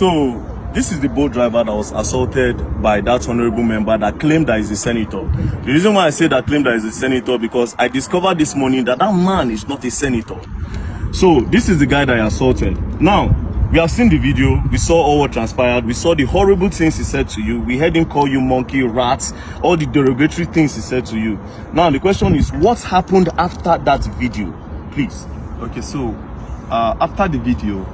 So, this is the boat driver that was assaulted by that honorable member that claimed that he's a senator. The reason why I say that claimed that he's a senator because I discovered this morning that that man is not a senator. So, this is the guy that I assaulted. Now, we have seen the video, we saw all what transpired, we saw the horrible things he said to you, we heard him call you monkey, rats, all the derogatory things he said to you. Now, the question is, what happened after that video? Please. Okay, so, after the video,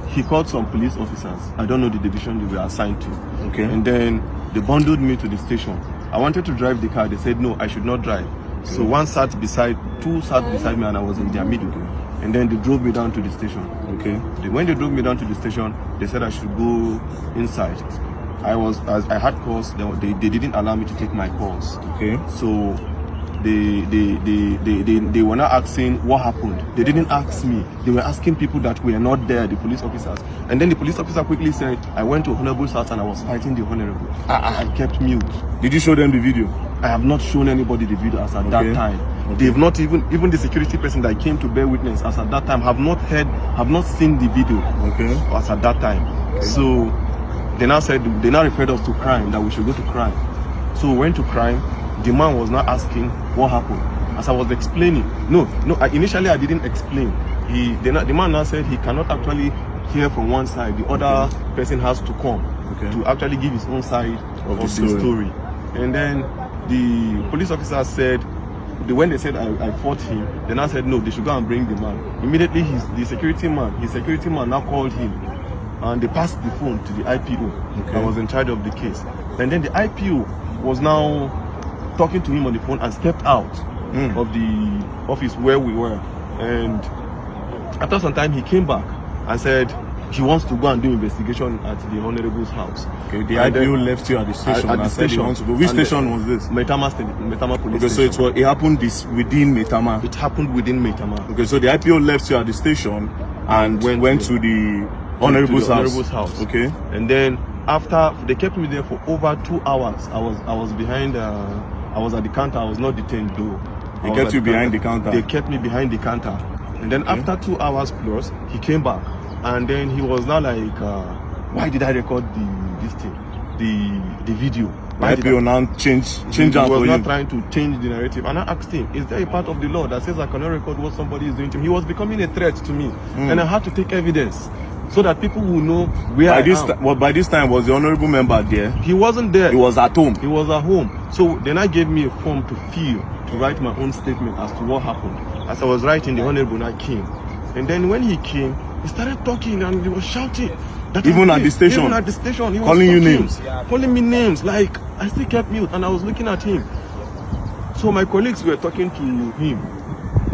he called some police officers. I don't know the division they were assigned to. Okay. And then they bundled me to the station. I wanted to drive the car. They said, no, I should not drive. Okay. So two sat beside me and I was in their middle. And then they drove me down to the station. Okay. When they drove me down to the station, they said I should go inside. As I had calls, they didn't allow me to take my calls. Okay. So they were not asking what happened. They didn't ask me. They were asking people that were not there, the police officers. And then the police officer quickly said, I went to Honorable's house and I was fighting the Honorable. I kept mute. Did you show them the video? I have not shown anybody the video as at that time. Okay. They've not even the security person that came to bear witness as at that time have not seen the video. Okay. As at that time. Okay. So they now referred us to crime, that we should go to crime. So we went to crime. The man was not asking what happened. As I was explaining, initially I didn't explain. The man now said he cannot actually hear from one side. The other person has to come to actually give his own side of the story. And then the police officer said, when they said I fought him, then I said no, they should go and bring the man. Immediately his security man now called him, and they passed the phone to the IPO that was in charge of the case. And then the IPO was now talking to him on the phone and stepped out of the office where we were. And after some time he came back and said he wants to go and do investigation at the Honorable's house. Okay, the IPO left you at the station. At the station. To go. Which station was this? Maitama police station. So it happened within Maitama. It happened within Maitama. Okay, so the IPO left you at the station and went to the Honorable's house. Okay. And then after they kept me there for over 2 hours. I was behind. I was at the counter. I was not detained though. They kept you behind the counter. They kept me behind the counter. And then after 2 hours plus, he came back. And then he was now like, why did I record the video? Why did IPO now change He was not trying to change the narrative. And I asked him, is there a part of the law that says I cannot record what somebody is doing to me? He was becoming a threat to me. And I had to take evidence so that people will know where I am. By this time, was the honorable member there? He wasn't there. He was at home. He was at home. So then I gave me a form to fill, to write my own statement as to what happened. As I was writing, the honorable now came. And then when he came, he started talking and he was shouting. Even at the station? Even at the station. He was calling you names? Calling me names. Like, I still kept mute and I was looking at him. So my colleagues were talking to him.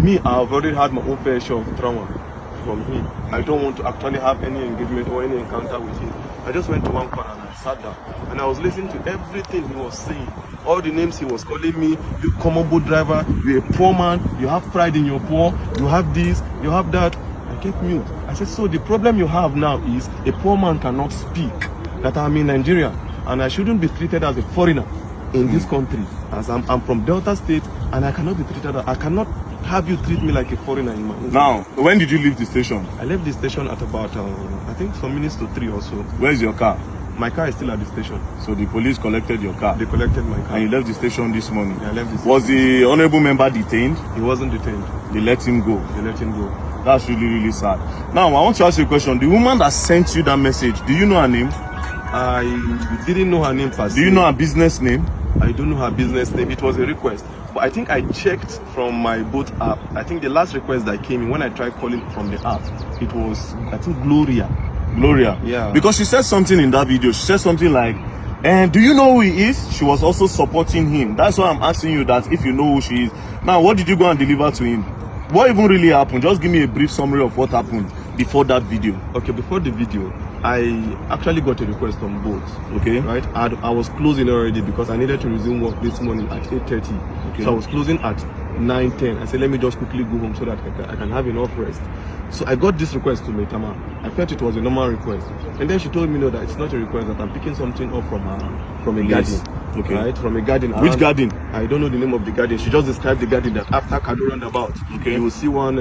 Me, I've already had my own fair share of trauma from him. I don't want to actually have any engagement or any encounter with him. I just went to one corner and I sat down and I was listening to everything he was saying. All the names he was calling me, you common boat driver, you're a poor man, you have pride in your poor, you have this, you have that. I kept mute. I said, so the problem you have now is a poor man cannot speak, that I'm in Nigeria and I shouldn't be treated as a foreigner in this country. As I'm from Delta State and I cannot be treated, I cannot have you treat me like a foreigner in my own. Now, when did you leave the station? I left the station at about, I think some minutes to 3 or so. Where's your car? My car is still at the station. So the police collected your car? They collected my car. And you left the station this morning? Yeah, I left the station. Was the honorable member detained? He wasn't detained. They let him go? They let him go. That's really, really sad. Now, I want to ask you a question. The woman that sent you that message, do you know her name? I didn't know her name per se. Do you know her business name? I don't know her business name. It was a request. But I think I checked from my boat app. I think the last request that came in when I tried calling from the app, it was, I think, Gloria. Yeah. Because she said something in that video. She said something like, and do you know who he is? She was also supporting him. That's why I'm asking you that if you know who she is. Now, what did you go and deliver to him? What even really happened? Just give me a brief summary of what happened before that video. Okay, before the video, I actually got a request on both. Okay. Right? I was closing already because I needed to resume work this morning at 8:30. Okay. So I was closing at 9:10. I said, let me just quickly go home so that I can have enough rest. So I got this request to Maitama. I felt it was a normal request. And then she told me, no, that it's not a request, that I'm picking something up from a garden. Okay. Right? From a garden. Which garden? I don't know the name of the garden. She just described the garden that after Kado roundabout, you will see one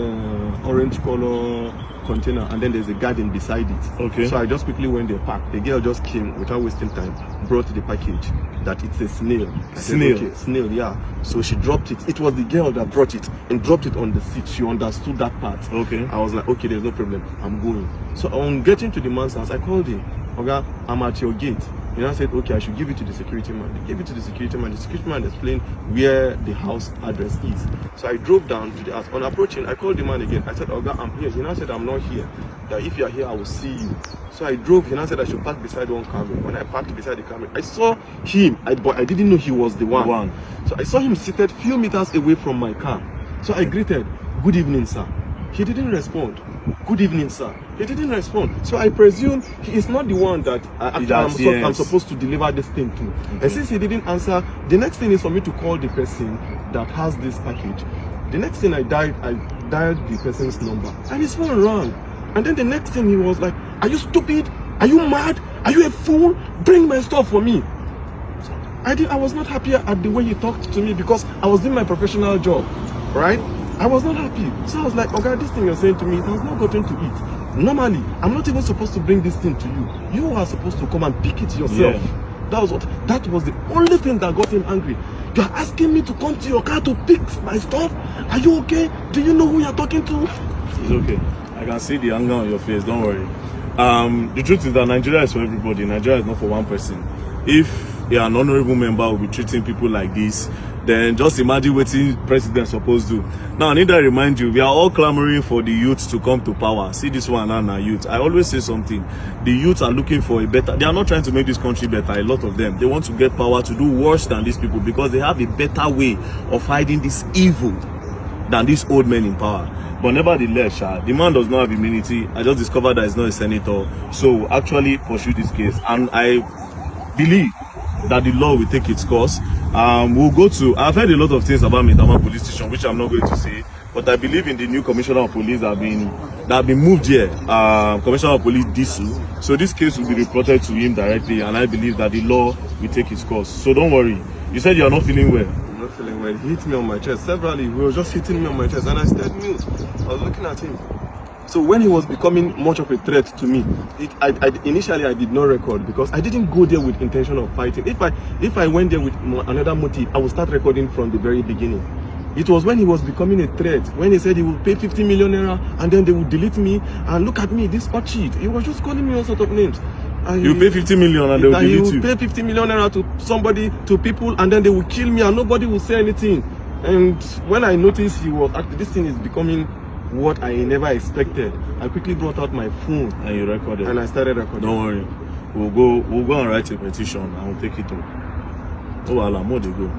orange color container, and then there's a garden beside it. Okay. So I just quickly went there, parked. The girl just came without wasting time, brought the package, that it's a snail. I said, Snail? okay, snail, yeah. So she dropped it. It was the girl that brought it and dropped it on the seat. She understood that part. Okay. I was like, okay, there's no problem. I'm going. So on getting to the man's house, I called him. Oga, I'm at your gate. You know, I said, okay, I should give it to the security man. They gave it to the security man. The security man explained where the house address is. So I drove down to the house. On approaching, I called the man again. I said, Oga, I'm here. He now said, I'm not here. That if you're here, I will see you. So I drove. He now said I should park beside one car. When I parked beside the car, I saw him, but I didn't know he was the one. So I saw him seated few meters away from my car. So I greeted, good evening, sir. He didn't respond. Good evening, sir. He didn't respond. So I presume he is not the one that I'm supposed to deliver this thing to. Okay. And since he didn't answer, the next thing is for me to call the person that has this package. The next thing I dialed the person's number, and his phone rang. And then the next thing he was like, are you stupid? Are you mad? Are you a fool? Bring my stuff for me. So I was not happy at the way he talked to me because I was doing my professional job, right? I was not happy. So I was like, okay, this thing you're saying to me, it has not gotten to it. Normally, I'm not even supposed to bring this thing to you. You are supposed to come and pick it yourself. Yeah. That was the only thing that got him angry. You're asking me to come to your car to pick my stuff? Are you okay? Do you know who you're talking to? It's okay. I can see the anger on your face, don't worry. The truth is that Nigeria is for everybody. Nigeria is not for one person. If you're an honorable member will be treating people like this, then just imagine what the president supposed to do. Now, I need to remind you, we are all clamoring for the youth to come to power. See this one and our youth. I always say something. The youth are looking for a better, they are not trying to make this country better, a lot of them. They want to get power to do worse than these people because they have a better way of hiding this evil than these old men in power. But nevertheless, the man does not have immunity. I just discovered that he's not a senator. So actually pursue this case. And I believe that the law will take its course. We'll go to, I've heard a lot of things about Maitama police station, which I'm not going to say, but I believe in the new commissioner of police that have been moved here, commissioner of police Disu. So this case will be reported to him directly, and I believe that the law will take its course. So don't worry. You said you are not feeling well. I'm not feeling well. He hit me on my chest severally. He was just hitting me on my chest, and I stayed mute. I was looking at him. So when he was becoming much of a threat to me, initially I did not record because I didn't go there with intention of fighting. If I went there with another motive, I would start recording from the very beginning. It was when he was becoming a threat, when he said he would pay 50 million naira and then they would delete me, and look at me, this hot cheat. He was just calling me all sorts of names. You pay 50 million and they will delete you. He will pay 50 million naira to somebody, to people, and then they will kill me and nobody will say anything. And when I noticed he was, this thing is becoming what I never expected, I quickly brought out my phone and you recorded. And I started recording. Don't worry, we'll go and write a petition and we'll take it on. Oh, Allah, more they go.